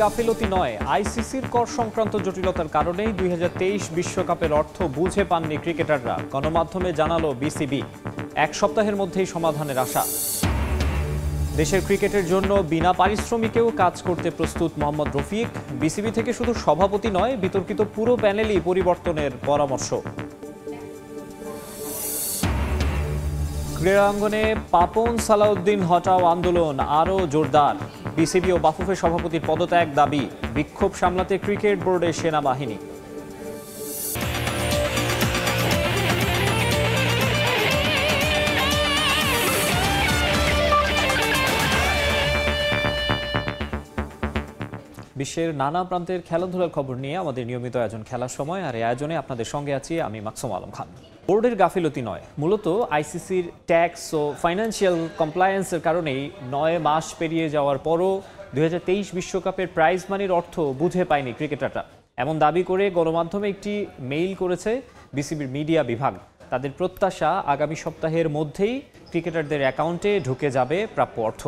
গাফিলতি নয়, আইসিসির কর সংক্রান্ত জটিলতার কারণেই 2023 বিশ্বকাপের অর্থ বুঝে পাননি ক্রিকেটাররা, গণমাধ্যমে জানালো বিসিবি। এক সপ্তাহের মধ্যেই সমাধানের আশা। দেশের ক্রিকেটের জন্য বিনা পারিশ্রমিকেও কাজ করতে প্রস্তুত মোহাম্মদ রফিক। বিসিবি থেকে শুধু সভাপতি নয়, বিতর্কিত পুরো প্যানেলই পরিবর্তনের পরামর্শ। ক্রীড়াঙ্গনে পাপন সালাউদ্দিন হটাও আন্দোলন আরও জোরদার। বিসিবি ও বাফুফের সভাপতির পদত্যাগ দাবি। বিক্ষোভ সামলাতে ক্রিকেট বোর্ডের সেনাবাহিনী। বিশ্বের নানা প্রান্তের খেলাধুলার খবর নিয়ে আমাদের নিয়মিত আয়োজন খেলার সময়, আর এই আয়োজনে আপনাদের সঙ্গে আছি আমি মাকসুম আলম খান। বোর্ডের গাফিলতি নয়, মূলত আইসিসির ট্যাক্স ও ফাইন্যান্সিয়াল কমপ্লায়েন্সের কারণেই 9 মাস পেরিয়ে যাওয়ার পরও 2023 বিশ্বকাপের প্রাইজ মানির অর্থ বুঝে পায়নি ক্রিকেটাররা। এমন দাবি করে গণমাধ্যমে একটি মেইল করেছে বিসিবির মিডিয়া বিভাগ। তাদের প্রত্যাশা, আগামী সপ্তাহের মধ্যেই ক্রিকেটারদের অ্যাকাউন্টে ঢুকে যাবে প্রাপ্য অর্থ।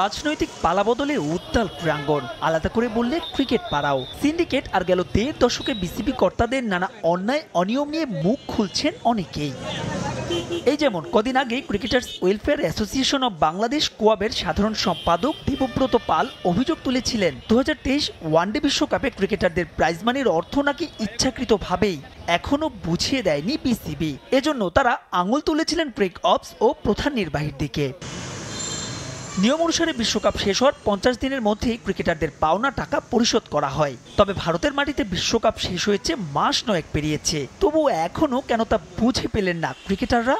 রাজনৈতিক পালাবদলে উত্তাল ক্রীড়াঙ্গন, আলাদা করে বললে ক্রিকেট পাড়াও। সিন্ডিকেট আর গেল 1.5 দশকে বিসিবি কর্তাদের নানা অন্যায় অনিয়ম নিয়ে মুখ খুলছেন অনেকেই। এই যেমন কদিন আগে cricketers welfare association of Bangladesh কোয়াবের সাধারণ সম্পাদক দেবব্রত পাল অভিযোগ তুলেছিলেন 2023 ওয়ানডে বিশ্বকাপে ক্রিকেটারদের প্রাইজ মানির অর্থ নাকি ইচ্ছাকৃতভাবেই এখনো বুঝিয়ে দেয়নি বিসিবি। এজন্য তারা আঙুল তুলেছিলেন ক্রিক অপস ও প্রধান নির্বাহীর দিকে। নিয়ম অনুসারে বিশ্বকাপ শেষ হওয়ার 50 দিনের মধ্যেই ক্রিকেটারদের পাওনা টাকা পরিশোধ করা হয়। তবে ভারতের মাটিতে বিশ্বকাপ শেষ হয়েছে মাস 9 পেরিয়েছে, তবুও এখনও কেন তা বুঝে পেলেন না ক্রিকেটাররা।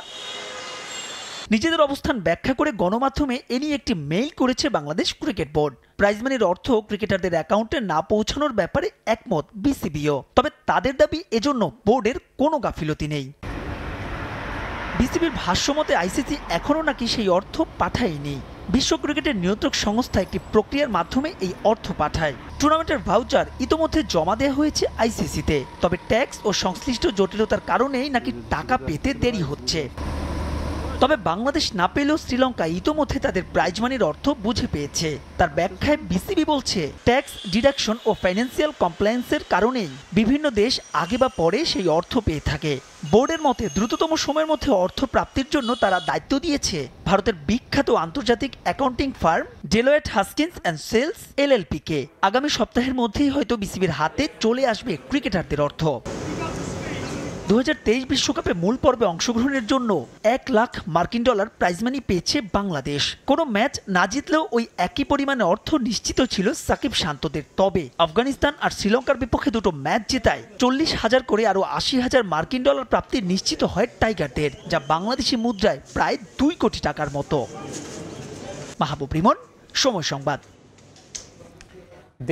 নিজেদের অবস্থান ব্যাখ্যা করে গণমাধ্যমে এ নিয়ে একটি মেইল করেছে বাংলাদেশ ক্রিকেট বোর্ড। প্রাইজ মানির অর্থ ক্রিকেটারদের অ্যাকাউন্টে না পৌঁছানোর ব্যাপারে একমত বিসিবিও। তবে তাদের দাবি, এজন্য বোর্ডের কোনো গাফিলতি নেই। বিসিবির ভাষ্যমতে আইসিসি এখনও নাকি সেই অর্থ পাঠায়নি। বিশ্ব ক্রিকেটের নিয়ন্ত্রক সংস্থা একটি প্রক্রিয়ার মাধ্যমে এই অর্থ পাঠায়। টুর্নামেন্টের ভাউচার ইতোমধ্যে জমা দেওয়া হয়েছে আইসিসিতে। তবে ট্যাক্স ও সংশ্লিষ্ট জটিলতার কারণেই নাকি টাকা পেতে দেরি হচ্ছে। তবে বাংলাদেশ না পেলেও শ্রীলঙ্কা ইতোমধ্যে তাদের প্রাইজ মানির অর্থ বুঝে পেয়েছে। তার ব্যাখ্যায় বিসিবি বলছে, ট্যাক্স ডিডাকশন ও ফাইন্যান্সিয়াল কমপ্লায়েন্সের কারণেই বিভিন্ন দেশ আগে বা পরে সেই অর্থ পেয়ে থাকে। বোর্ডের মতে দ্রুততম সময়ের মধ্যে অর্থ প্রাপ্তির জন্য তারা দায়িত্ব দিয়েছে ভারতের বিখ্যাত আন্তর্জাতিক accounting firm Deloitte Haskins and Sells LLP কে। আগামী সপ্তাহের মধ্যেই হয়তো বিসিবির হাতে চলে আসবে ক্রিকেটারদের অর্থ। 2023 বিশ্বকাপে মূল পর্বে অংশগ্রহণের জন্য $1 লাখ প্রাইজ মানি পেয়েছে বাংলাদেশ। কোনো ম্যাচ না জিতলেও ওই একই পরিমাণে অর্থ নিশ্চিত ছিল সাকিব শান্তদের। তবে আফগানিস্তান আর শ্রীলঙ্কার বিপক্ষে দুটো ম্যাচ জেতায় $40,000 করে আরও $80,000 প্রাপ্তি নিশ্চিত হয় টাইগারদের, যা বাংলাদেশি মুদ্রায় প্রায় 2 কোটি টাকার মতো। মাহবুব রিমন, সময় সংবাদ।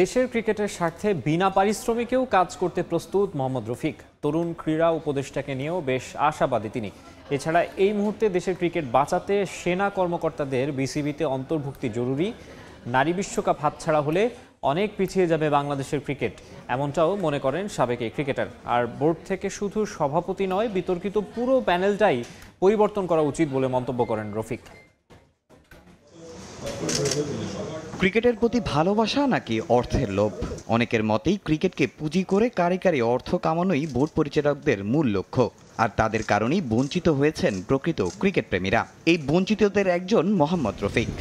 দেশের ক্রিকেটের স্বার্থে বিনা পারিশ্রমিকেও কাজ করতে প্রস্তুত মোহাম্মদ রফিক। তরুণ ক্রীড়া উপদেষ্টাকে নিয়েও বেশ আশাবাদী তিনি। এছাড়া এই মুহূর্তে দেশের ক্রিকেট বাঁচাতে সেনা কর্মকর্তাদের বিসিবিতে অন্তর্ভুক্তি জরুরি। নারী বিশ্বকাপ হাতছাড়া হলে অনেক পিছিয়ে যাবে বাংলাদেশের ক্রিকেট, এমনটাও মনে করেন সাবেক এই ক্রিকেটার। আর বোর্ড থেকে শুধু সভাপতি নয়, বিতর্কিত পুরো প্যানেলটাই পরিবর্তন করা উচিত বলে মন্তব্য করেন রফিক। ক্রিকেটের প্রতি ভালোবাসা নাকি অর্থের লোভ? অনেকের মতেই ক্রিকেটকে পুঁজি করে কারি কারি অর্থ কামানোই বোর্ড পরিচালকদের মূল লক্ষ্য। আর তাদের কারণেই বঞ্চিত হয়েছেন প্রকৃত ক্রিকেট প্রেমীরা। এই বঞ্চিতদের একজন মোহাম্মদ রফিক।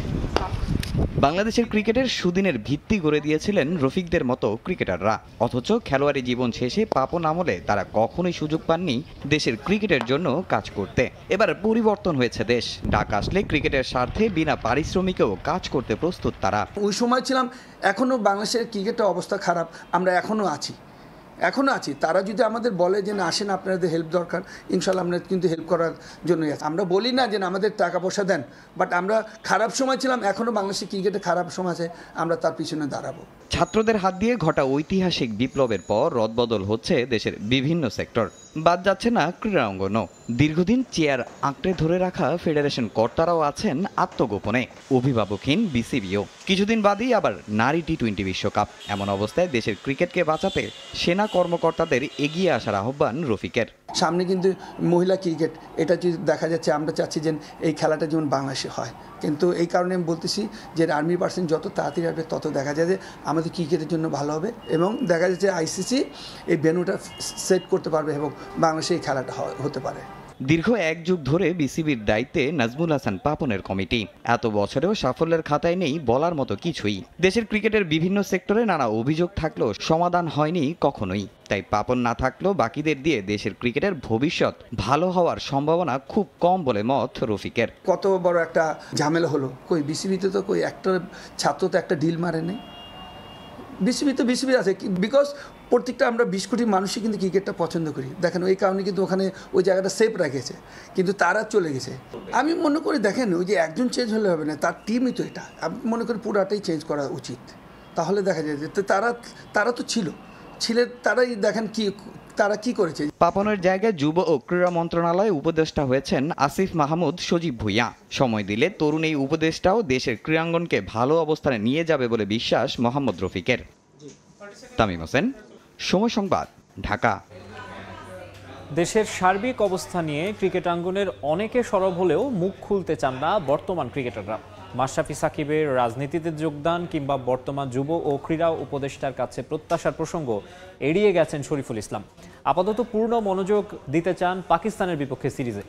বাংলাদেশের ক্রিকেটের সুদিনের ভিত্তি গড়ে দিয়েছিলেন রফিকদের মতো ক্রিকেটাররা। অথচ খেলোয়াড়ি জীবন শেষে পাপন আমলে তারা কখনোই সুযোগ পাননি দেশের ক্রিকেটের জন্য কাজ করতে। এবার পরিবর্তন হয়েছে দেশ। ডাক আসলে ক্রিকেটের স্বার্থে বিনা পারিশ্রমিকেও কাজ করতে প্রস্তুত তারা। ওই সময় ছিলাম, এখনও বাংলাদেশের ক্রিকেটের অবস্থা খারাপ, আমরা এখনও আছি। তারা যদি আমাদের বলে যে না, আসেন আপনাদের হেল্প দরকার, ইনশাল্লাহ আমরা কিন্তু হেল্প করার জন্যই আছি। আমরা বলি না যে আমাদের টাকা পয়সা দেন, বাট আমরা খারাপ সময় ছিলাম, এখনও বাংলাদেশের ক্রিকেটে খারাপ সময় আছে, আমরা তার পিছনে দাঁড়াবো। ছাত্রদের হাত দিয়ে ঘটা ঐতিহাসিক বিপ্লবের পর রদবদল হচ্ছে দেশের বিভিন্ন সেক্টর। বাদ যাচ্ছে না ক্রীড়া অঙ্গনও। দীর্ঘদিন চেয়ার আঁকড়ে ধরে রাখা ফেডারেশন কর্তারাও আছেন আত্মগোপনে। অভিভাবকহীন বিসিবিও। কিছুদিন বাদেই আবার নারী টি-20 বিশ্বকাপ। এমন অবস্থায় দেশের ক্রিকেটকে বাঁচাতে সেনা কর্মকর্তাদের এগিয়ে আসার আহ্বান রফিকের। সামনে কিন্তু মহিলা ক্রিকেট এটা যদি দেখা যাচ্ছে, আমরা চাচ্ছি যে এই খেলাটা যেমন বাংলাদেশে হয়। কিন্তু এই কারণে আমি বলতেছি যে আর্মি পার্সেন্ট যত তাড়াতাড়ি আসবে তত দেখা যায় যে আমাদের ক্রিকেটের জন্য ভালো হবে, এবং দেখা যাচ্ছে আইসিসি এই ভেন্যুটা সেট করতে পারবে এবং বাংলাদেশে এই খেলাটা হতে পারে। দীর্ঘ এক যুগ ধরে বিসিবির দায়িত্বে নাজমুল হাসান পাপনের কমিটি, এত বছরেও সাফল্যের খাতায় নেই বলার মতো কিছুই। দেশের ক্রিকেটের বিভিন্ন সেক্টরে নানা অভিযোগ থাকলেও সমাধান হয়নি কখনোই। তাই পাপন না থাকলেও বাকিদের দিয়ে দেশের ক্রিকেটের ভবিষ্যৎ ভালো হওয়ার সম্ভাবনা খুব কম বলে মত রফিকের। কত বড় একটা ঝামেলা হলো, কই বিসিবিতে তো কই একটা ছাত্র তো একটা ডিল মারে নেই। বিসিবি তো বিসিবি আছে, বিকজ প্রত্যেকটা আমরা 20 কোটি মানুষই কিন্তু ক্রিকেটটা পছন্দ করি। দেখেন ওই কারণে কিন্তু ওখানে ওই জায়গাটা সেফ রেখেছে, কিন্তু তারা চলে গেছে। আমি মনে করি দেখেন ওই যে একজন চেঞ্জ হলে হবে না, তার টিমই তো এটা। আমি মনে করি পুরাটাই চেঞ্জ করা উচিত, তাহলে দেখা যায় যে তারা তো ছিল তারাই দেখেন তারা কি করেছে। পাপনের জায়গায় যুব ও ক্রীড়া মন্ত্রণালয়ে উপদেষ্টা হয়েছেন আসিফ মাহমুদ সজীব ভুঁইয়া। সময় দিলে তরুণ এই উপদেষ্টাও দেশের ক্রীড়াঙ্গনকে ভালো অবস্থানে নিয়ে যাবে বলে বিশ্বাস মোহাম্মদ রফিকের। তামিম হোসেন, সময় সংবাদ, ঢাকা। দেশের সার্বিক অবস্থা নিয়ে ক্রিকেটাঙ্গনের অনেকে সরব হলেও মুখ খুলতে চান না বর্তমান ক্রিকেটাররা। মাশরাফি সাকিবের রাজনীতিতে যোগদান কিংবা বর্তমান যুব ও ক্রীড়া উপদেষ্টার কাছে প্রত্যাশার প্রসঙ্গ এড়িয়ে গেছেন শরীফুল ইসলাম। আপাতত পূর্ণ মনোযোগ দিতে চান পাকিস্তানের বিপক্ষে সিরিজে।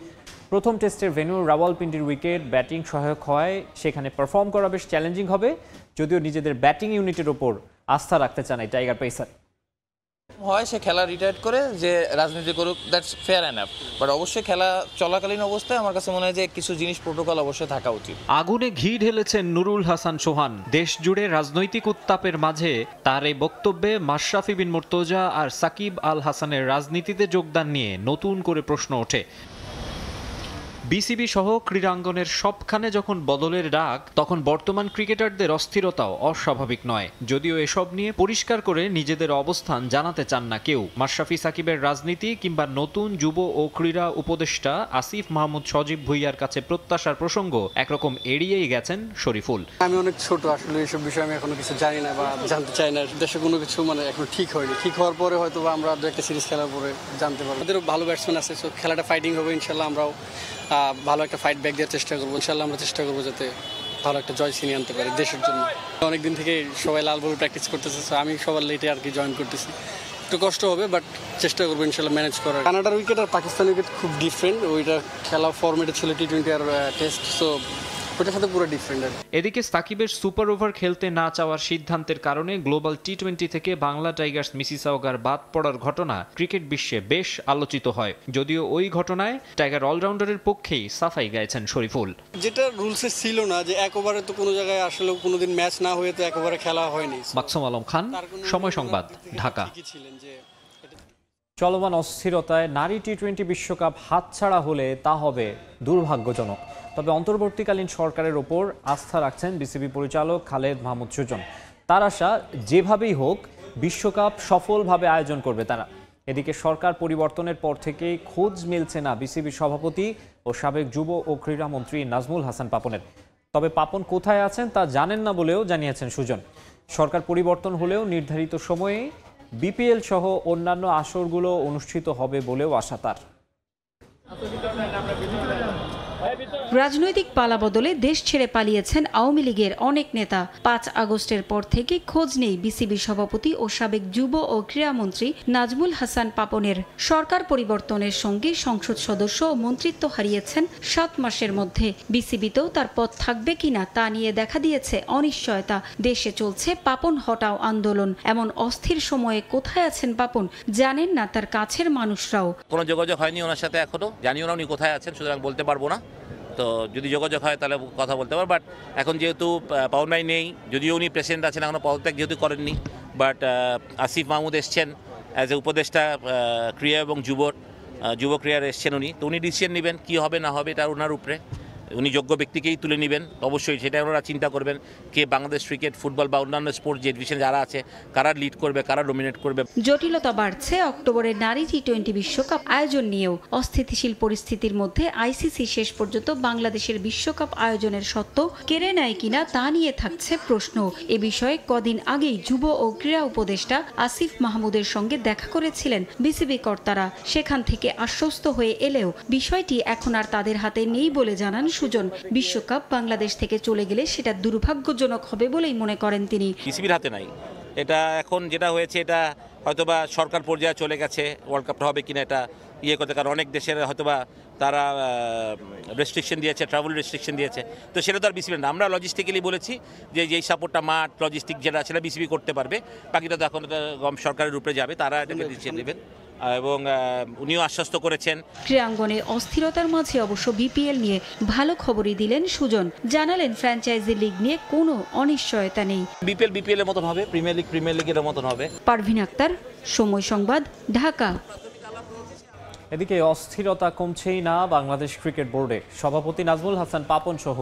প্রথম টেস্টের ভেন্যু রাওয়ালপিন্ডির উইকেট ব্যাটিং সহায়ক হয়, সেখানে পারফর্ম করা বেশ চ্যালেঞ্জিং হবে, যদিও নিজেদের ব্যাটিং ইউনিটের ওপর আস্থা রাখতে চান এই টাইগার পেসার। হয় সে খেলা রিটায়ার্ড করে যে রাজনীতি করুক, দ্যাটস ফেয়ার এনাফ, বাট অবশ্যই খেলা চলাকালীন অবস্থায় আমার কাছে মনে হয় যে কিছু জিনিস প্রোটোকল অবশ্যই থাকা উচিত। আগুনে ঘি ঢেলেছেন নুরুল হাসান সোহান। দেশ জুড়ে রাজনৈতিক উত্তাপের মাঝে তার এই বক্তব্যে মাশরাফি বিন মুর্তজা আর সাকিব আল হাসানের রাজনীতিতে যোগদান নিয়ে নতুন করে প্রশ্ন ওঠে। বিসিবি সহ ক্রীড়াঙ্গনের সবখানে যখন বদলের ডাক, তখন বর্তমান ক্রিকেটারদের অস্থিরতাও অস্বাভাবিক নয়। যদিও এসব নিয়ে পরিষ্কার করে নিজেদের অবস্থান জানাতে চান না কেউ। মাশরাফি সাকিবের রাজনীতি কিংবা নতুন যুব ও ক্রীড়া উপদেষ্টা আসিফ মাহমুদ সজীব ভুঁইয়ার কাছে প্রত্যাশার প্রসঙ্গ একরকম এড়িয়েই গেছেন শরীফুল। আমি অনেক ছোট, আসলে এইসব বিষয়ে আমি এখনো কিছু জানি না বা জানতে চাই না। দেশে কোনো কিছু এখন ঠিক হয়নি। ঠিক হওয়ার পরে হয়তো আমরা একটা সিরিজ খেলার পরে জানতে পারবো। আমাদেরও ভালো ব্যাটসম্যান আছে, সো খেলাটা ফাইটিং হবে। ইনশাল্লাহ আমরাও ভালো একটা ফাইট ব্যাক দেওয়ার চেষ্টা করবো। ইনশাল্লাহ আমরা চেষ্টা করবো যাতে ভালো একটা জয় ছিনিয়ে আনতে পারি দেশের জন্য। অনেকদিন থেকে সবাই লাল বল প্র্যাকটিস করতেছে, আমি সবার লেটে আর কি জয়েন করতেছি। একটু কষ্ট হবে, বাট চেষ্টা করবো ইনশাল্লাহ ম্যানেজ করার। কানাডার উইকেট আর পাকিস্তান উইকেট খুব ডিফারেন্ট। ওইটা খেলা ফরম্যাটে ছিল টি-20 আর টেস্ট, সো ওটার সাথে পুরো ডিফারেন্ট। এদিকে সাকিবের সুপার ওভার খেলতে না চাওয়ার সিদ্ধান্তের কারণে গ্লোবাল টি-20 থেকে বাংলা টাইগার্স মিসিসাউগার বাদ পড়ার ঘটনা ক্রিকেট বিশ্বে বেশ আলোচিত হয়। যদিও ওই ঘটনায় টাইগার অলরাউন্ডারের পক্ষেই সাফাই গাইছেন শরীফুল। যেটা রুলসে ছিল না যে এক ওভারে তো কোনো জায়গায় আসলে কোনোদিন ম্যাচ না হয়ে তো এক ওভারে খেলা হয়নি। মাকসুম আলম খান, সময় সংবাদ, ঢাকা। চলমান অস্থিরতায় নারী টি-20 বিশ্বকাপ হাতছাড়া হলে তা হবে দুর্ভাগ্যজনক। তবে অন্তর্বর্তীকালীন সরকারের ওপর আস্থা রাখছেন বিসিবি পরিচালক খালেদ মাহমুদ সুজন। তার আশা যেভাবেই হোক বিশ্বকাপ সফলভাবে আয়োজন করবে তারা। এদিকে সরকার পরিবর্তনের পর থেকেই খোঁজ মিলছে না বিসিবি সভাপতি ও সাবেক যুব ও ক্রীড়ামন্ত্রী নাজমুল হাসান পাপনের। তবে পাপন কোথায় আছেন তা জানেন না বলেও জানিয়েছেন সুজন। সরকার পরিবর্তন হলেও নির্ধারিত সময়ে বিপিএল সহ অন্যান্য আসরগুলো অনুষ্ঠিত হবে বলেও আশা তার। রাজনৈতিক পালাবদলে দেশ ছেড়ে পালিয়েছেন আওয়ামী লীগের অনেক নেতা। 5 আগস্টের পর থেকে খোঁজ নেই বিসিবি সভাপতি ও সাবেক যুব ও ক্রীড়ামন্ত্রী নাজমুল হাসান পাপনের। সরকার পরিবর্তনের সঙ্গে সংসদ সদস্য ও মন্ত্রিত্ব হারিয়েছেন 7 মাসের মধ্যে। বিসিবিতেও তার পদ থাকবে কিনা তা নিয়ে দেখা দিয়েছে অনিশ্চয়তা। দেশে চলছে পাপন হটাও আন্দোলন। এমন অস্থির সময়ে কোথায় আছেন পাপন জানেন না তার কাছের মানুষরাও। কোনো যোগাযোগ হয়নি ওনার সাথে, এখনো জানিও না উনি কোথায় আছেন, সুতরাং বলতে পারবো না। তো যদি যোগাযোগ হয় তাহলে কথা বলতে পারবো। বাট এখন যেহেতু পাওনাই নেই, যদিও উনি প্রেসিডেন্ট আছেন, এখনো পদত্যাগ যেহেতু করেননি, বাট আসিফ মাহমুদ এসছেন অ্যাজ এ উপদেষ্টা ক্রীড়া এবং যুব ক্রীড়ার এসছেন উনি। তো উনি ডিসিশন নেবেন কী হবে না হবে, এটা ওনার উপরে। উনি যোগ্য ব্যক্তিকেই তুলে নেবেন, অবশ্যই সেটা ওনারা চিন্তা করবেন কে বাংলাদেশ ক্রিকেট, ফুটবল বা অন্যান্য স্পোর্টস যে ডিভিশন যারা আছে কারা লিড করবে, কারা ডমিনেট করবে। জটিলতা বাড়ছে অক্টোবরের নারী টি-20 বিশ্বকাপ আয়োজন নিয়েও। অস্থিতিশীল পরিস্থিতির মধ্যে আইসিসি শেষ পর্যন্ত বাংলাদেশের বিশ্বকাপ আয়োজনের সত্ত্ব কেড়ে নেয় কিনা তা নিয়ে থাকছে প্রশ্ন। এ বিষয়ে কদিন আগেই যুব ও ক্রীড়া উপদেষ্টা আসিফ মাহমুদের সঙ্গে দেখা করেছিলেন বিসিবি কর্তারা। সেখান থেকে আশ্বস্ত হয়ে এলেও বিষয়টি এখন আর তাদের হাতে নেই বলে জানান সুজন। বিশ্বকাপ বাংলাদেশ থেকে চলে গেলে সেটা দুর্ভাগ্যজনক হবে বলেই মনে করেন তিনি। বিসিবির হাতে নাই এটা, এখন যেটা হয়েছে এটা হয়তোবা সরকার পর্যায়ে চলে গেছে, ওয়ার্ল্ড কাপটা হবে কিনা এটা করতে, কারণ অনেক দেশের হয়তোবা তারা রেস্ট্রিকশন দিয়েছে, ট্রাভেল রেস্ট্রিকশন দিয়েছে, তো সেটা তো আর বিসিবি না। আমরা লজিস্টিক্যালি বলেছি যে যেই সাপোর্টটা মাঠ লজিস্টিক যেটা সেটা বিসিবি করতে পারবে, বাকিটা তো এখন সরকারের উপরে যাবে, তারা এটাকে ডিসিশন নেবেন এবং উনিও আশ্বস্ত করেছেন। ক্রীড়াঙ্গনে অস্থিরতার মাঝে অবশ্য বিপিএল নিয়ে ভালো খবরই দিলেন সুজন। জানালেন ফ্র্যাঞ্চাইজি লিগ নিয়ে কোনো অনিশ্চয়তা নেই। বিপিএল এর মতন হবে, প্রিমিয়ার লিগের মতন হবে। পারভিন আক্তার, সময় সংবাদ, ঢাকা। এদিকে অস্থিরতা কমছেই না বাংলাদেশ ক্রিকেট বোর্ডে। সভাপতি নাজমুল হাসান পাপন সহ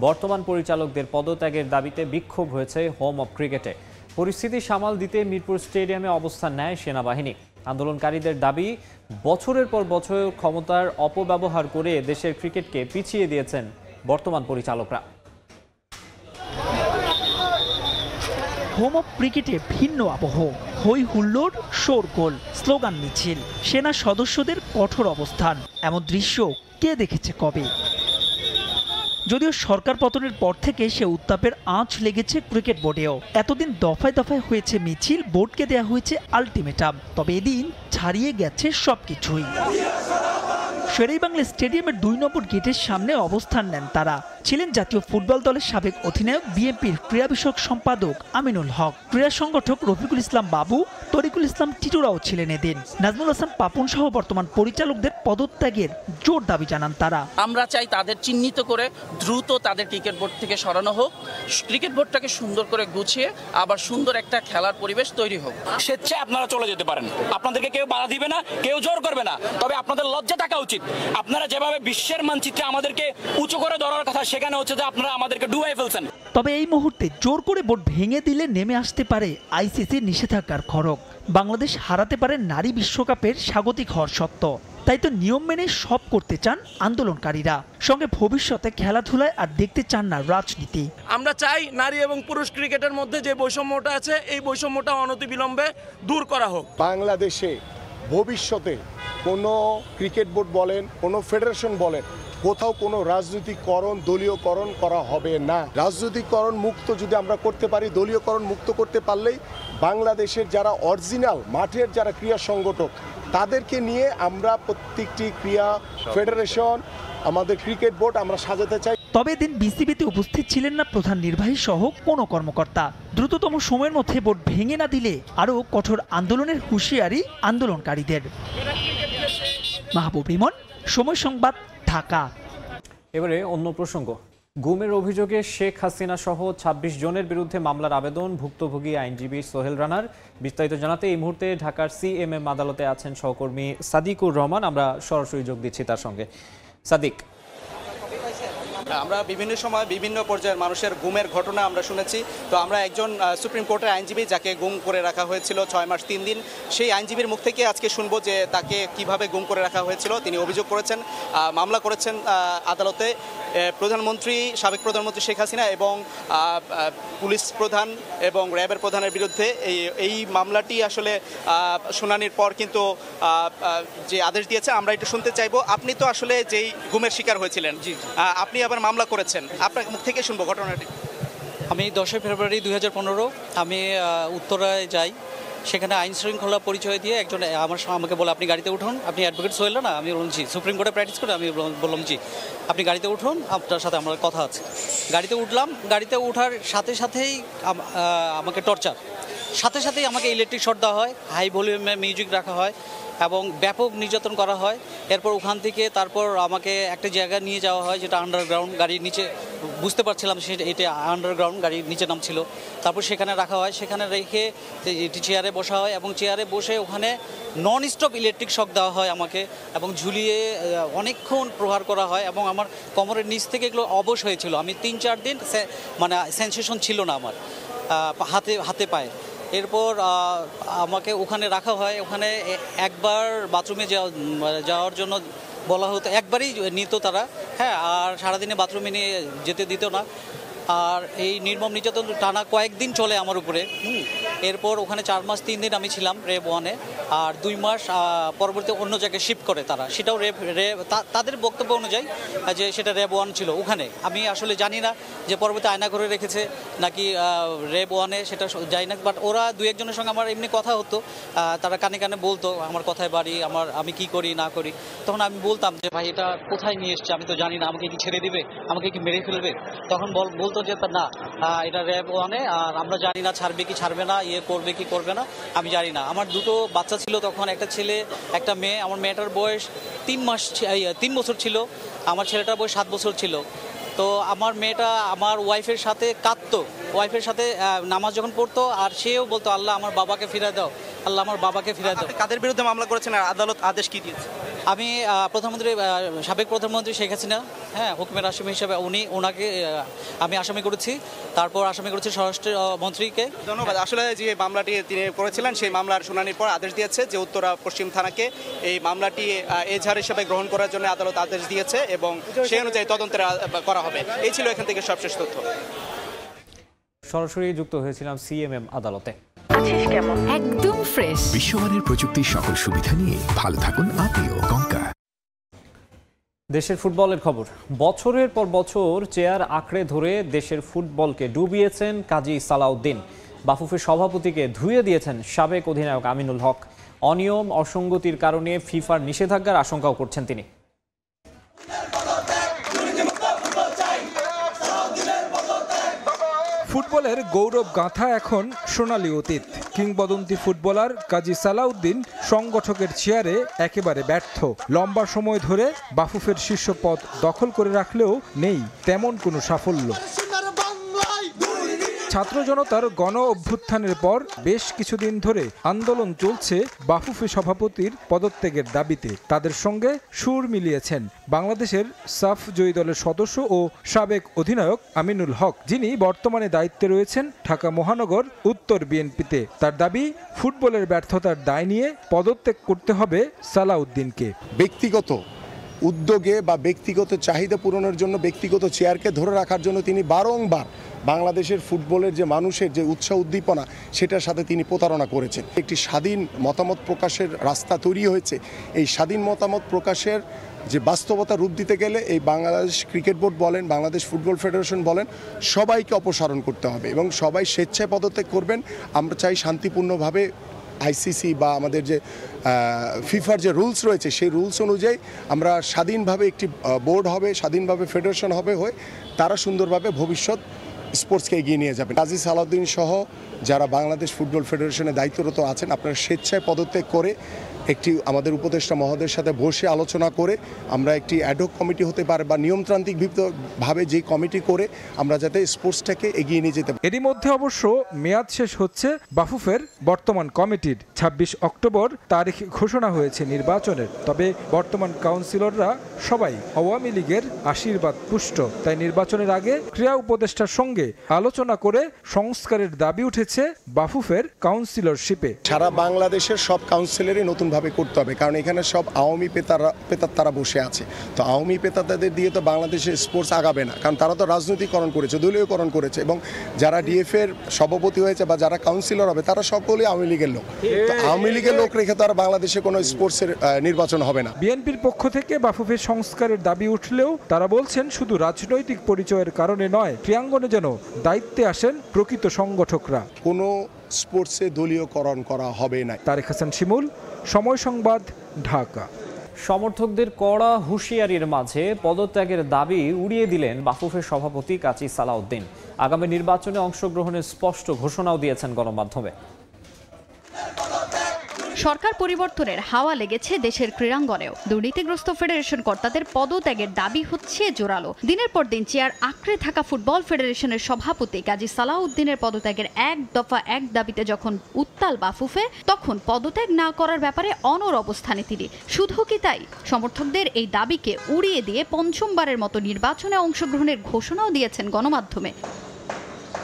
বর্তমান পরিচালকদের পদত্যাগের দাবিতে বিক্ষোভ হয়েছে হোম অব ক্রিকেটে। পরিস্থিতি সামাল দিতে মিরপুর স্টেডিয়ামে অবস্থান নেয় সেনাবাহিনী। আন্দোলনকারীদের দাবি, বছরের পর বছর ক্ষমতার অপব্যবহার করে দেশের ক্রিকেটকে পিছিয়ে দিয়েছেন বর্তমান পরিচালকরা। হোম অব ক্রিকেটে ভিন্ন আবহ, হই হুল্লোড়, শোরগোল, স্লোগান মিছিল, সেনা সদস্যদের কঠোর অবস্থান। এমন দৃশ্য কে দেখেছে কবে? যদিও সরকার পতনের পর থেকে সে উত্তাপের আঁচ লেগেছে ক্রিকেট বোর্ডেও। এতদিন দফায় দফায় হয়েছে মিছিল, বোর্ডকে দেয়া হয়েছে আলটিমেটাম, তবে এদিন ছাড়িয়ে গেছে সবকিছুই। শেরেবাংলা স্টেডিয়ামের 2 নম্বর গেটের সামনে অবস্থান নেন তারা। ছিলেন জাতীয় ফুটবল দলের সাবেক অধিনায়ক, বিএনপির ক্রীড়া বিষয়ক সম্পাদক আমিনুল হক, ক্রীড়া সংগঠক রফিকুল ইসলাম বাবু, তরিকুল ইসলাম টিটুরাও ছিলেন এদিন। নাজমুল হাসান পাপন সহ বর্তমান পরিচালকদের পদত্যাগের জোর দাবি জানান তারা। আমরা চাই তাদের চিহ্নিত করে দ্রুত তাদের ক্রিকেট বোর্ড থেকে সরানো হোক, ক্রিকেট বোর্ডটাকে সুন্দর করে গুছিয়ে আবার সুন্দর একটা খেলার পরিবেশ তৈরি হোক। স্বেচ্ছায় আপনারা চলে যেতে পারেন, আপনাদেরকে কেউ বাধা দিবে না, কেউ জোর করবে না, তবে আপনাদের লজ্জা থাকা উচিত। আপনারা যেভাবে বিশ্বের মানচিত্রে আমাদেরকে উঁচু করে ধরার কথা, সেখানে হচ্ছে যে আপনারা আমাদেরকে ডুবাই ফেলছেন। তবে এই মুহূর্তে জোর করে বোর্ড ভেঙে দিলে নেমে আসতে পারে আইসিসির নিষেধাজ্ঞার খড়গ। বাংলাদেশ হারাতে পারে নারী বিশ্বকাপের স্বাগতিক হওয়ার সত্ত্ব। তাই তো নিয়ম মেনে সব করতে চান আন্দোলনকারীরা, সঙ্গে ভবিষ্যতে খেলাধুলায় আর দেখতে চান না রাজনীতি। আমরা চাই নারী এবং পুরুষ ক্রিকেটের মধ্যে যে বৈষম্যটা আছে, এই বৈষম্যটা অনতিবিলম্বে দূর করা হোক। বাংলাদেশে ভবিষ্যতে কোনো ক্রিকেট বোর্ড বলেন, কোনো ফেডারেশন বলেন, কোথাও কোনো রাজনৈতিকরণ, দলীয়করণ করা হবে না। রাজনৈতিকরণ মুক্ত যদি আমরা করতে পারি, দলীয়করণ মুক্ত করতে পারলেই বাংলাদেশের যারা অরিজিনাল মাঠের যারা ক্রীড়া সংগঠক, তাদেরকে নিয়ে আমরা প্রত্যেকটি ক্রীড়া ফেডারেশন, আমাদের ক্রিকেট বোর্ড আমরা সাজাতে চাই। তবে দিন বিসিবিতে উপস্থিত ছিলেন না প্রধান নির্বাহী সহ কোনো কর্মকর্তা। দ্রুততম সময়ের মধ্যে বোর্ড ভেঙে না দিলে আরও কঠোর আন্দোলনের হুঁশিয়ারি আন্দোলনকারীদের। মাহবুব রিমন, সময় সংবাদ, ঢাকা। এবারে অন্য প্রসঙ্গ। গুমের অভিযোগে শেখ হাসিনা সহ 26 জনের বিরুদ্ধে মামলার আবেদন ভুক্তভোগী আইনজীবী সোহেল রানার। বিস্তারিত জানাতে এই মুহূর্তে ঢাকার সিএমএম আদালতে আছেন সহকর্মী সাদিকুর রহমান। আমরা সরাসরি যোগ দিচ্ছি তার সঙ্গে। সাদিক, আমরা বিভিন্ন সময় বিভিন্ন পর্যায়ের মানুষের গুমের ঘটনা আমরা শুনেছি। তো আমরা একজন সুপ্রিম কোর্টের আইনজীবী যাকে গুম করে রাখা হয়েছিল 6 মাস 3 দিন, সেই আইনজীবীর মুখ থেকে আজকে শুনবো যে তাকে কিভাবে গুম করে রাখা হয়েছিল। তিনি অভিযোগ করেছেন, মামলা করেছেন আদালতে প্রধানমন্ত্রী, সাবেক প্রধানমন্ত্রী শেখ হাসিনা এবং পুলিশ প্রধান এবং র্যাবের প্রধানের বিরুদ্ধে। এই মামলাটি আসলে শুনানির পর কিন্তু যে আদেশ দিয়েছে আমরা একটু শুনতে চাইবো। আপনি তো আসলে যেই গুমের শিকার হয়েছিলেন, আপনি আবার মামলা করেছেন, আপনার মুখ থেকে শুনবো ঘটনাটি। আমি 10 ফেব্রুয়ারি 2015 আমি উত্তরায় যাই। সেখানে আইন শৃঙ্খলা পরিচয় দিয়ে একজন আমাকে বলে, আপনি গাড়িতে উঠুন, আপনি অ্যাডভোকেট সোহেল না? আমি বলছি সুপ্রিম কোর্টে প্র্যাকটিস করে। আমি বললাম জি, আপনি গাড়িতে উঠুন, আপনার সাথে আমার কথা আছে। গাড়িতে উঠলাম। গাড়িতে ওঠার সাথে সাথেই আমাকে টর্চার, সাথে সাথেই আমাকে ইলেকট্রিক শর্ট দেওয়া হয়, হাই ভলিউমে মিউজিক রাখা হয় এবং ব্যাপক নির্যাতন করা হয়। এরপর ওখান থেকে তারপর আমাকে একটা জায়গায় নিয়ে যাওয়া হয় যেটা আন্ডারগ্রাউন্ড, গাড়ির নিচে, বুঝতে পারছিলাম এটা আন্ডারগ্রাউন্ড, গাড়ির নিচে নামছিল। তারপর সেখানে রাখা হয়, সেখানে রেখে চেয়ারে বসা হয় এবং চেয়ারে বসে ওখানে নন স্টপ ইলেকট্রিক শক দেওয়া হয় আমাকে এবং ঝুলিয়ে অনেকক্ষণ প্রহার করা হয় এবং আমার কোমরের নিচ থেকে এগুলো অবশ হয়েছিল। আমি ৩-৪ দিন মানে সেন্সেশন ছিল না আমার হাতে পায়ে। এরপর আমাকে ওখানে রাখা হয়, ওখানে একবার বাথরুমে যাওয়ার জন্য বলা হতো, একবারই নিত তারা, হ্যাঁ, আর সারাদিনে বাথরুমে নিয়ে যেতে দিত না। আর এই নির্মম নির্যাতন টানা কয়েকদিন চলে আমার উপরে। এরপর ওখানে 4 মাস 3 দিন আমি ছিলাম রেব 1-এ, আর 2 মাস পরবর্তী অন্য জায়গায় শিফট করে তারা, সেটাও তাদের বক্তব্য অনুযায়ী যে সেটা রেব 1 ছিল। ওখানে আমি আসলে জানি না যে পরবর্তী আয়না করে রেখেছে নাকি রেব 1-এ, সেটা জানি না। বাট ওরা 2-1 জনের সঙ্গে আমার এমনি কথা হতো, তারা কানে কানে বলতো আমার কথায় বাড়ি, আমি কি করি না করি। তখন আমি বলতাম যে ভাই এটা কোথায় নিয়ে এসছে আমি তো জানি না, আমাকে কি ছেড়ে দিবে, আমাকে কি মেরে ফেলবে। তখন বলতো যে না, এটা রেব 1-এ, আর আমরা জানি না ছাড়বে কি ছাড়বে না, করবে কি করবে না আমি জানি না। আমার 2টো বাচ্চা ছিল তখন, একটা ছেলে একটা মেয়ে। আমার মেয়েটার বয়স 3 বছর ছিল, আমার ছেলেটার বয়স 7 বছর ছিল। তো আমার মেয়েটা আমার ওয়াইফের সাথে কাঁদতো, ওয়াইফের সাথে নামাজ যখন পড়তো, আর সেও বলতো আল্লাহ আমার বাবাকে ফিরে দাও, আল্লাহ আমার বাবাকে ফিরে দাও। কাদের বিরুদ্ধে মামলা করেছেন আর আদালত আদেশ কি দিয়েছে? আমি সাবেক প্রধানমন্ত্রী শেখ হাসিনা, হ্যাঁ, হুকুমের আসামি হিসেবে ওনাকে আমি আসামি করেছি। তারপর আসামি করেছি স্বরাষ্ট্র মন্ত্রীকে। ধন্যবাদ। আসলে যে মামলাটি তিনি করেছিলেন সেই মামলার শুনানির পর আদেশ দিয়েছে যে উত্তরা পশ্চিম থানাকে এই মামলাটি এজাহার হিসেবে গ্রহণ করার জন্য আদালত আদেশ দিয়েছে এবং সেই অনুযায়ী তদন্তের করা হবে। এই ছিল এখান থেকে সবশেষ তথ্য। সরাসরি যুক্ত হয়েছিলাম সিএমএম আদালতে। একদম ফ্রেশ বিশ্বমানের প্রযুক্তির সকল সুবিধা নিয়ে ভালো থাকুন আপনিও। কঙ্কা। দেশের ফুটবলের খবর। বছরের পর বছর চেয়ার আঁকড়ে ধরে দেশের ফুটবলকে ডুবিয়েছেন কাজী সালাউদ্দিন। বাফুফের সভাপতিকে ধুয়ে দিয়েছেন সাবেক অধিনায়ক আমিনুল হক। অনিয়ম অসঙ্গতির কারণে ফিফার নিষেধাজ্ঞার আশঙ্কাও করছেন তিনি। ফুটবলের গৌরব গাঁথা এখন সোনালী অতীত। কিংবদন্তি ফুটবলার কাজী সালাউদ্দিন সংগঠকের চেয়ারে একেবারে ব্যর্থ। লম্বা সময় ধরে বাফুফের শীর্ষ পদ দখল করে রাখলেও নেই তেমন কোনো সাফল্য। ছাত্র জনতার গণ অভ্যুত্থানের পর বেশ কিছুদিন ধরে আন্দোলন চলছে বাফুফে সভাপতির পদত্যাগের দাবিতে। তাদের সঙ্গে সুর মিলিয়েছেন বাংলাদেশের সাফ জয়ী দলের সদস্য ও সাবেক অধিনায়ক আমিনুল হক, যিনি বর্তমানে দায়িত্বে রয়েছেন ঢাকা মহানগর উত্তর বিএনপিতে। তার দাবি, ফুটবলের ব্যর্থতার দায় নিয়ে পদত্যাগ করতে হবে সালাউদ্দিনকে। ব্যক্তিগত উদ্যোগে বা ব্যক্তিগত চাহিদা পূরণের জন্য ব্যক্তিগত চেয়ারকে ধরে রাখার জন্য তিনি বারংবার বাংলাদেশের ফুটবলের যে মানুষের যে উৎসাহ উদ্দীপনা সেটার সাথে তিনি প্রতারণা করেছেন। একটি স্বাধীন মতামত প্রকাশের রাস্তা তৈরি হয়েছে। এই স্বাধীন মতামত প্রকাশের যে বাস্তবতা রূপ দিতে গেলে এই বাংলাদেশ ক্রিকেট বোর্ড বলেন, বাংলাদেশ ফুটবল ফেডারেশন বলেন, সবাইকে অপসারণ করতে হবে এবং সবাই স্বেচ্ছায় পদত্যাগ করবেন। আমরা চাই শান্তিপূর্ণভাবে আইসিসি বা আমাদের যে ফিফার যে রুলস রয়েছে সেই রুলস অনুযায়ী আমরা স্বাধীনভাবে একটি বোর্ড হবে, স্বাধীনভাবে ফেডারেশন হবে, হয়ে তারা সুন্দরভাবে ভবিষ্যৎ স্পোর্টসকে এগিয়ে নিয়ে যাবেন। কাজী সালাউদ্দিন সহ যারা বাংলাদেশ ফুটবল ফেডারেশনে দায়িত্বরত আছেন, আপনারা স্বেচ্ছায় পদত্যাগ করে একটি আমাদের উপদেষ্টা মহোদয়ের সাথে বসে আলোচনা করে আমরা একটি অ্যাডহক কমিটি হতে পারে বা নিয়মতান্ত্রিকভাবে যে কমিটি করে আমরা যাতে স্পোর্টসটাকে এগিয়ে নিয়ে যেতে পারি। এরই মধ্যে অবশ্য মেয়াদ শেষ হচ্ছে বাফুফের বর্তমান কমিটির। 26 অক্টোবর তারিখ ঘোষণা হয়েছে নির্বাচনের। তবে বর্তমান কাউন্সিলররা সবাই আওয়ামী লীগের আশীর্বাদ পুষ্ট। তাই নির্বাচনের আগে ক্রীড়া উপদেষ্টার সঙ্গে আলোচনা করে সংস্কারের দাবি উঠেছে বাফুফের কাউন্সিলরশিপে। সারা বাংলাদেশের সব কাউন্সিলরই নতুন ভাবে করতে হবে, কারণ এখানে সব আওয়ামী পেতার তারা বসে আছে। তো আওয়ামী পেতাদের দিয়ে তো বাংলাদেশের স্পোর্টস আগাবে না, কারণ তারা তো রাজনৈতিকরণ করেছে, দলীয়করণ করেছে এবং যারা ডিএফ এর সভাপতি হয়েছে বা যারা কাউন্সিলর হবে তারা সকলেই আওয়ামী লীগের লোক। তো আওয়ামী লীগের লোক রেখে তো আর বাংলাদেশে কোনো স্পোর্টসের নির্বাচন হবে না। বিএনপির পক্ষ থেকে বাফুফের সংস্কারের দাবি উঠলেও তারা বলছেন শুধু রাজনৈতিক পরিচয়ের কারণে নয়, ক্রীড়াঙ্গনে যেন দায়িত্বে আসেন প্রকৃত সংগঠকরা। কোনো স্পোর্টসে দলীয়করণ করা হবে না। তারেক হাসান শিমুল, সময় সংবাদ, ঢাকা। সমর্থকদের কড়া হুঁশিয়ারির মাঝে পদত্যাগের দাবি উড়িয়ে দিলেন বাফুফের সভাপতি কাজী সালাউদ্দিন। আগামী নির্বাচনে অংশগ্রহণের স্পষ্ট ঘোষণাও দিয়েছেন গণমাধ্যমে। সরকার পরিবর্তনের হাওয়া লেগেছে দেশের ক্রীড়াঙ্গনেও। দুর্নীতিগ্রস্ত ফেডারেশন কর্তাদের পদত্যাগের দাবি হচ্ছে জোরালো। দিনের পর দিন চেয়ার আঁকড়ে থাকা ফুটবল ফেডারেশনের সভাপতি কাজী সালাউদ্দিনের পদত্যাগের এক দফা এক দাবিতে যখন উত্তাল বাফুফে, তখন পদত্যাগ না করার ব্যাপারে অনড় অবস্থানে তিনি। শুধু কি তাই, সমর্থকদের এই দাবিকে উড়িয়ে দিয়ে পঞ্চমবারের মতো নির্বাচনে অংশগ্রহণের ঘোষণাও দিয়েছেন গণমাধ্যমে।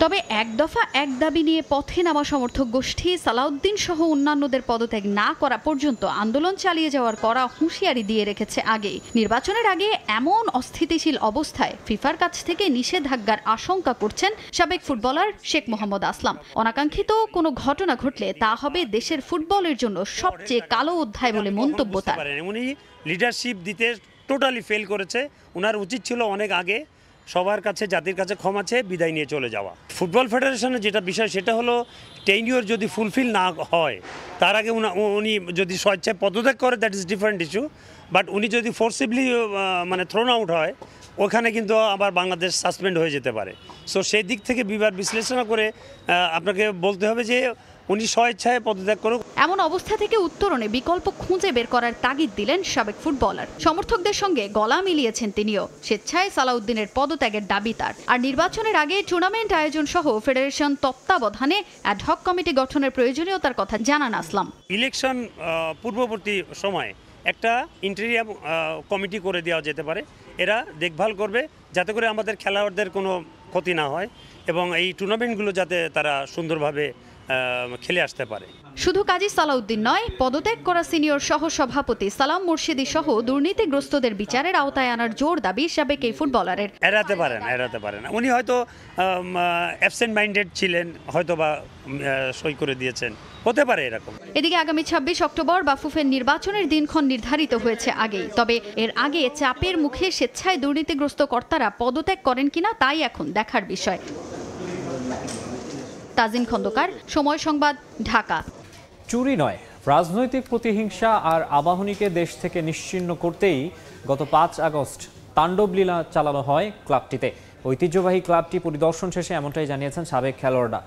তবে এক দফা এক দাবি নিয়ে পথে নামা সমর্থক গোষ্ঠী সালাউদ্দিন সহ অন্যান্যদের পদত্যাগ না করা পর্যন্ত আন্দোলন চালিয়ে যাওয়ার কড়া হুঁশিয়ারি দিয়ে রেখেছে আগেই। নির্বাচনের আগে এমন অস্থিতিশীল অবস্থায় ফিফার কাছ থেকে নিষেধাজ্ঞার আশঙ্কা করছেন সাবেক ফুটবলার শেখ মোহাম্মদ আসলাম। অনাকাঙ্ক্ষিত কোনো ঘটনা ঘটলে তা হবে দেশের ফুটবলের জন্য সবচেয়ে কালো অধ্যায় বলে মন্তব্য তার। উনি লিডারশিপ দিতে টোটালি ফেল করেছে। ওনার উচিত ছিল অনেক আগে সবার কাছে, জাতির কাছে ক্ষমা চেয়ে বিদায় নিয়ে চলে যাওয়া। ফুটবল ফেডারেশনের যেটা বিষয় সেটা হলো টেনিওর যদি ফুলফিল না হয় তার আগে উনি যদি স্বেচ্ছায় পদত্যাগ করে, that is different issue. But উনি যদি ফোর্সিবলি মানে থ্রোন আউট হয়, ওখানে কিন্তু আবার বাংলাদেশ সাসপেন্ড হয়ে যেতে পারে। সো সেই দিক থেকে বিবার বিশ্লেষণ করে আপনাকে বলতে হবে যে উনি স্বেচ্ছায় পদত্যাগ করুক। এমন অবস্থা থেকে উত্তরণে বিকল্প খুঁজে বের করার তাগিদ দিলেন সাবেক ফুটবলার। সমর্থকদের সঙ্গে গলা মিলিয়েছেন তিনিও। স্বেচ্ছায় সালাউদ্দিনের পদত্যাগের দাবি তার। আর নির্বাচনের আগে টুর্নামেন্ট আয়োজন সহ ফেডারেশন তত্ত্বাবধানে অ্যাডহক কমিটি গঠনের প্রয়োজনীয়তার কথা জানান আসলাম। ইলেকশন পূর্ববর্তী সময়ে একটা ইন্টেরিয়াম কমিটি করে দেওয়া যেতে পারে। এরা দেখভাল করবে যাতে করে আমাদের খেলোয়াড়দের কোনো ক্ষতি না হয় এবং এই টুর্নামেন্টগুলো যাতে তারা সুন্দরভাবে খেলে আসতে পারে। শুধু কাজী সালাউদ্দিন নয়, পদত্যাগ করা সিনিয়র সহ সভাপতি সালাম মুর্শিদি সহ দুর্নীতিগ্রস্তদের বিচারের আওতায় আনার জোর দাবি সাবেক এই ফুটবলারের। এড়াতে পারেন। উনি হয়তো অ্যাবসেন্ট মাইন্ডেড ছিলেন, হয়তো বা সই করে দিয়েছেন, হতে পারে এরকম। এদিকে আগামী 26 অক্টোবর বাফুফের নির্বাচনের দিনক্ষণ নির্ধারিত হয়েছে আগেই। তবে এর আগে চাপের মুখে স্বেচ্ছায় দুর্নীতিগ্রস্ত কর্তারা পদত্যাগ করেন কিনা তাই এখন দেখার বিষয়। তাজিন খন্দকার, সময় সংবাদ, ঢাকা। চুরি নয়, রাজনৈতিক প্রতিহিংসা আর আবাহনীকে দেশ থেকে নিশ্চিহ্ন করতেই গত 5 আগস্ট তাণ্ডব লীলা চালানো হয় ক্লাবটিতে। ঐতিহ্যবাহী ক্লাবটি পরিদর্শন শেষে এমনটাই জানিয়েছেন সাবেক খেলোয়াড়রা।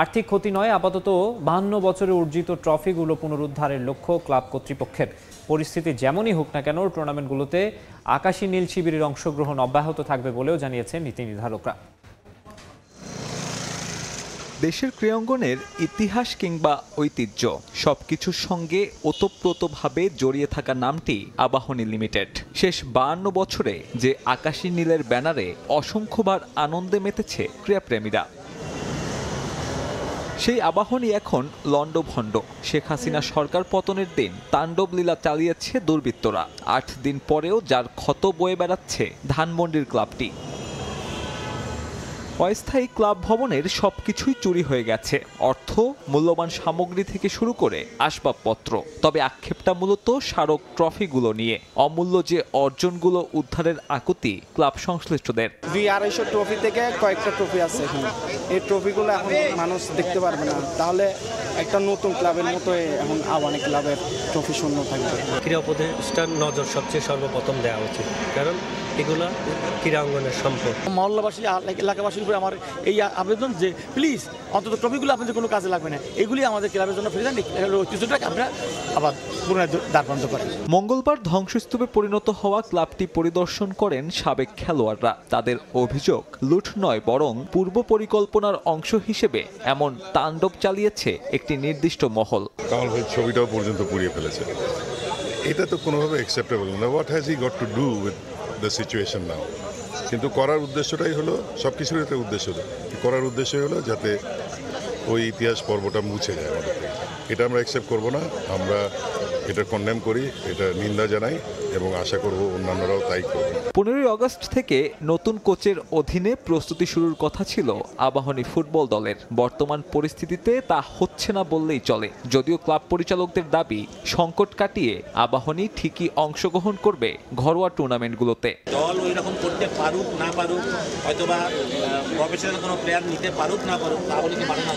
আর্থিক ক্ষতি নয়, আপাতত 52 বছরে অর্জিত ট্রফিগুলো পুনরুদ্ধারের লক্ষ্য ক্লাব কর্তৃপক্ষের। পরিস্থিতি যেমনই হোক না কেন টুর্নামেন্টগুলোতে আকাশী নীল শিবিরের অংশগ্রহণ অব্যাহত থাকবে বলেও জানিয়েছেন নীতি নির্ধারকরা। দেশের ক্রীড়াঙ্গনের ইতিহাস কিংবা ঐতিহ্য সবকিছুর সঙ্গে ওতপ্রোতভাবে জড়িয়ে থাকা নামটি আবাহনী লিমিটেড। শেষ 52 বছরে যে আকাশী নীলের ব্যানারে অসংখ্যবার আনন্দে মেতেছে ক্রীড়াপ্রেমীরা, সেই আবাহনী এখন লণ্ডভণ্ড। শেখ হাসিনা সরকার পতনের দিন তাণ্ডব লীলা চালিয়েছে দুর্বৃত্তরা। 8 দিন পরেও যার ক্ষত বয়ে বেড়াচ্ছে ধানমন্ডির ক্লাবটি। অস্থায়ী ক্লাব ভবনের সবকিছুই চুরি হয়ে গেছে, অর্থ, মূল্যবান সামগ্রী থেকে শুরু করে আসবাবপত্র। তবে আক্ষেপটা মূলত স্মারক ট্রফিগুলো নিয়ে। অমূল্য যে অর্জনগুলো উদ্ধারের আকুতি ক্লাব সংশ্লিষ্টদের। 200-250 ট্রফি থেকে কয়েকটা ট্রফি আছে এখানে। এই ট্রফিগুলো এখন মানুষ দেখতে পারবে না, তাহলে একটা নতুন ক্লাবের মতো এখন আবাহনী ক্লাবের ট্রফি শূন্য থাকবে। ক্রীড়া প্রতিষ্ঠান নজর সবচেয়ে সর্বপ্রথম দেওয়া উচিত, কারণ এগুলা ক্রীড়াঙ্গনের সম্পদ। মহল্লাবাসী, এলাকাবাসীর উপরে আমার এই আবেদন যে প্লিজ অন্তত ট্রফিগুলো আপনাদের কোনো কাজে লাগবে না, এগুলি আমাদের ক্লাবের জন্য ফিরে যান, ঐতিহ্যটাকে আমরা আবার পুনরায় দ্বারবন্ধ করেন। মঙ্গলবার ধ্বংসস্তূপে পরিণত হওয়া ক্লাবটি পরিদর্শন করেন সাবেক খেলোয়াড়রা। তাদের অভিযোগ, লুট নয় বরং পূর্ব পরিকল্পনার অংশ হিসেবে এমন তাণ্ডব চালিয়েছে একটি নির্দিষ্ট মহল। কামাল ভাই ছবিটাও পর্যন্ত পুড়িয়ে ফেলেছে। এটা তো কোনোভাবে অ্যাকসেপ্টেবল না। What has he got to do with the situation now? কিন্তু করার উদ্দেশ্যটাই হলো, সব কিছুর একটা উদ্দেশ্য করার উদ্দেশ্য হলো যাতে ওই ইতিহাস পর্বটা মুছে যায় আমাদের থেকে। এটা আমরা অ্যাকসেপ্ট করবো না, আমরা এটা কন্ডেম করি, এটা নিন্দা জানাই এবং আশা করব অন্যান্যরাও তাই করবে। 15 আগস্ট থেকে নতুন কোচের অধীনে প্রস্তুতি শুরুর কথা ছিল আবাহনী ফুটবল দলের। বর্তমান পরিস্থিতিতে তা হচ্ছে না বললেই চলে। যদিও ক্লাব পরিচালকদের দাবি, সংকট কাটিয়ে আবাহনী ঠিকই অংশগ্রহণ করবে ঘরোয়া টুর্নামেন্টগুলোতে। দল ওই রকম করতে পারুক না পারুক, হয়তোবা প্রফেশনাল কোনো প্লেয়ার নিতে পারুক না পারুক, আবাহনীকে বাড়ানো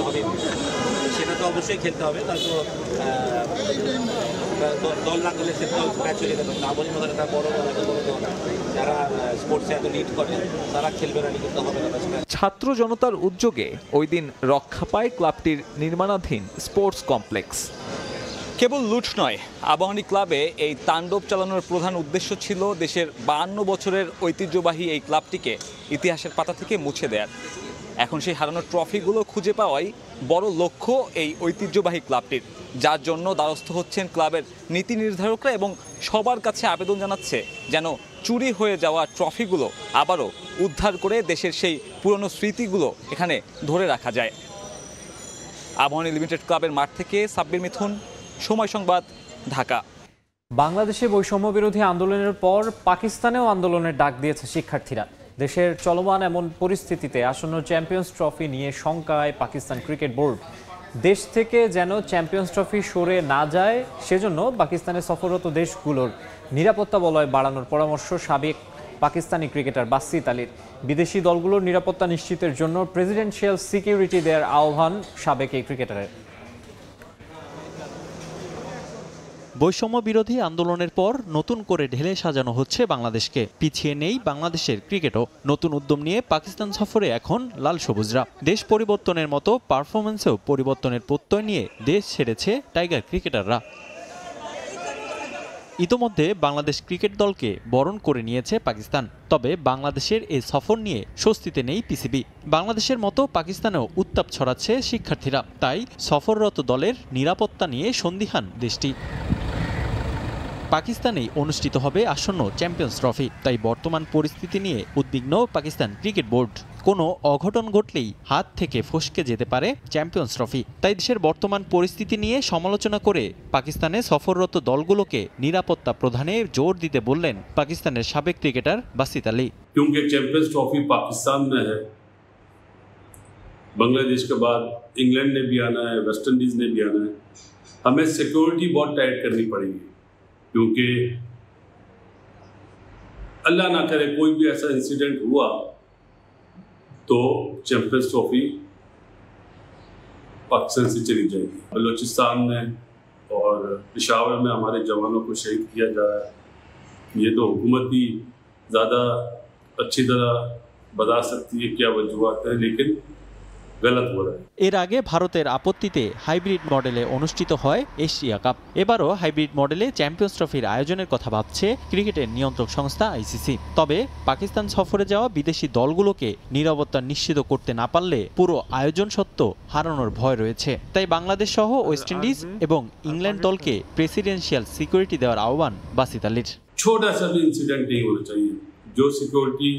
হবে, সেটা তো অবশ্যই খেলতে হবে। তারপর দল না করলে সে দল ম্যাচ চলে গেল। আবাহনী মতো একটা বড় দল যারা স্পোর্টসে এত লিড করে তারা খেলবে না, কিন্তু হবে না। ছাত্র জনতার উদ্যোগে ওই দিন রক্ষা পায় ক্লাবটির নির্মাণাধীন স্পোর্টস কমপ্লেক্স। কেবল লুট নয়, আবাহনী ক্লাবে এই তাণ্ডব চালানোর প্রধান উদ্দেশ্য ছিল দেশের 52 বছরের ঐতিহ্যবাহী এই ক্লাবটিকে ইতিহাসের পাতা থেকে মুছে দেওয়ার। এখন সেই হারানোর ট্রফিগুলো খুঁজে পাওয়াই বড় লক্ষ্য এই ঐতিহ্যবাহী ক্লাবটির, যার জন্য দ্বারস্থ হচ্ছেন ক্লাবের নীতি নির্ধারকরা এবং সবার কাছে আবেদন জানাচ্ছে যেন চুরি হয়ে যাওয়া ট্রফিগুলো আবারও উদ্ধার করে দেশের সেই পুরনো স্মৃতিগুলো এখানে ধরে রাখা যায়। আবাহনী লিমিটেড ক্লাবের মাঠ থেকে সাব্বির মিথুন, সময় সংবাদ, ঢাকা। বাংলাদেশে বৈষম্য বিরোধী আন্দোলনের পর পাকিস্তানেও আন্দোলনের ডাক দিয়েছে শিক্ষার্থীরা। দেশের চলমান এমন পরিস্থিতিতে আসন্ন চ্যাম্পিয়ন্স ট্রফি নিয়ে শঙ্কায় পাকিস্তান ক্রিকেট বোর্ড। দেশ থেকে যেন চ্যাম্পিয়ন্স ট্রফি সরে না যায় সেজন্য পাকিস্তানের সফররত দেশগুলোর নিরাপত্তা বলয় বাড়ানোর পরামর্শ সাবেক পাকিস্তানি ক্রিকেটার বাসিত আলীর। বিদেশি দলগুলোর নিরাপত্তা নিশ্চিতের জন্য প্রেসিডেন্সিয়াল সিকিউরিটি দেওয়ার আহ্বান সাবেক এই ক্রিকেটারের। বৈষম্য বিরোধী আন্দোলনের পর নতুন করে ঢেলে সাজানো হচ্ছে বাংলাদেশকে। পিছিয়ে নেই বাংলাদেশের ক্রিকেটও। নতুন উদ্যম নিয়ে পাকিস্তান সফরে এখন লাল সবুজরা। দেশ পরিবর্তনের মতো পারফরমেন্সেও পরিবর্তনের প্রত্যয় নিয়ে দেশ ছেড়েছে টাইগার ক্রিকেটাররা। ইতোমধ্যে বাংলাদেশ ক্রিকেট দলকে বরণ করে নিয়েছে পাকিস্তান। তবে বাংলাদেশের এই সফর নিয়ে স্বস্তিতে নেই পিসিবি। বাংলাদেশের মতো পাকিস্তানেও উত্তাপ ছড়াচ্ছে শিক্ষার্থীরা, তাই সফররত দলের নিরাপত্তা নিয়ে সন্দিহান দেশটি। পাকিস্তানেই অনুষ্ঠিত হবে আসন্ন চ্যাম্পিয়ন্স ট্রফি, তাই বর্তমান পরিস্থিতি নিয়ে উদ্বিগ্ন পাকিস্তান ক্রিকেট বোর্ড। কোনো অঘটন ঘটলেই হাত থেকে ফসকে যেতে পারে চ্যাম্পিয়ন্স ট্রফি। তাই দেশের বর্তমান পরিস্থিতি নিয়ে সমালোচনা করে পাকিস্তানে সফররত দলগুলোকে নিরাপত্তা প্রদানে জোর দিতে বললেন পাকিস্তানের সাবেক ক্রিকেটার বাসিত আলী। क्योंकि चैंपियंस ट्रॉफी पाकिस्तान में है, बांग्लादेश के बाद इंग्लैंड ने भी आना है, वेस्ट इंडीज ने भी आना है, हमें सिक्योरिटी बहुत टाइट करनी पड़ेगी। क्योंकि अल्लाह ना करे कोई भी ऐसा इंसिडेंट हुआ तो चैंपियंस ट्रॉफी पाकिस्तान से चली जाएगी। बलूचिस्तान में और पेशावर में हमारे जवानों को शहीद किया जा रहा है। ये तो हुकूमत ही ज़्यादा अच्छी तरह बता सकती है क्या वजूहात है, लेकिन गलत हो रहा है। এর আগে ভারতের আপত্তিতে হাইব্রিড মডেলে অনুষ্ঠিত হয় এশিয়া কাপ। এবারও হাইব্রিড মডেলে চ্যাম্পিয়ন্স ট্রফির আয়োজনের কথা ভাবছে ক্রিকেটের নিয়ন্ত্রক সংস্থা আইসিসি। তবে পাকিস্তান সফরে যাওয়া বিদেশি দলগুলোকে নিরাপত্তা নিশ্চিত করতে না পারলে পুরো আয়োজন সত্ত্ব হারানোর ভয় রয়েছে। তাই বাংলাদেশ সহ ওয়েস্ট ইন্ডিজ এবং ইংল্যান্ড দলকে প্রেসিডেন্সিয়াল সিকিউরিটি দেওয়ার আহ্বান বাসিত আলীর। छोटा सा भी इंसिडेंट नहीं होना चाहिए। जो सिक्योरिटी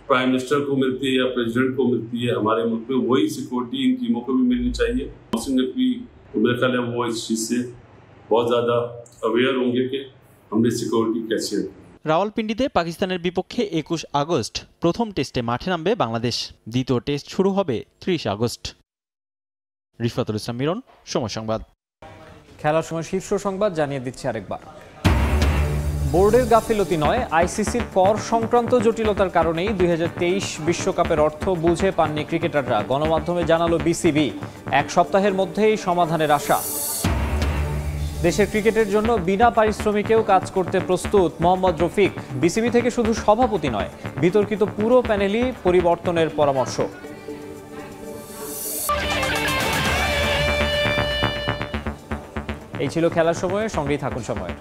प्राइम मिनिस्टर को मिलती है या प्रेसिडेंट को मिलती है हमारे मुल्क में, वही सिक्योरिटी इन टीमों को भी मिलनी चाहिए। भी मेरे ख्याल है वो इस चीज़ से बहुत ज़्यादा अवेयर होंगे कि हमने सिक्योरिटी कैसे। রাওয়ালপিন্ডিতে পাকিস্তানের বিপক্ষে 21 আগস্ট প্রথম টেস্টে মাঠে নামবে বাংলাদেশ। দ্বিতীয় টেস্ট শুরু হবে 30 আগস্ট। রিফাতুল ইসলাম মিরন, সময় সংবাদ। খেলার সময় শীর্ষ সংবাদ জানিয়ে দিচ্ছি আরেকবার। বোর্ডের গাফিলতি নয়, আইসিসির কর সংক্রান্ত জটিলতার কারণেই 2023 বিশ্বকাপের অর্থ বুঝে পাননি ক্রিকেটাররা, গণমাধ্যমে জানালো বিসিবি। এক সপ্তাহের মধ্যেই সমাধানের আশা। দেশের ক্রিকেটের জন্য বিনা পারিশ্রমিকেও কাজ করতে প্রস্তুত মোহাম্মদ রফিক। বিসিবি থেকে শুধু সভাপতি নয়, বিতর্কিত পুরো প্যানেলই পরিবর্তনের পরামর্শ। এই ছিল খেলার সময়, সঙ্গেই থাকুন সময়ের।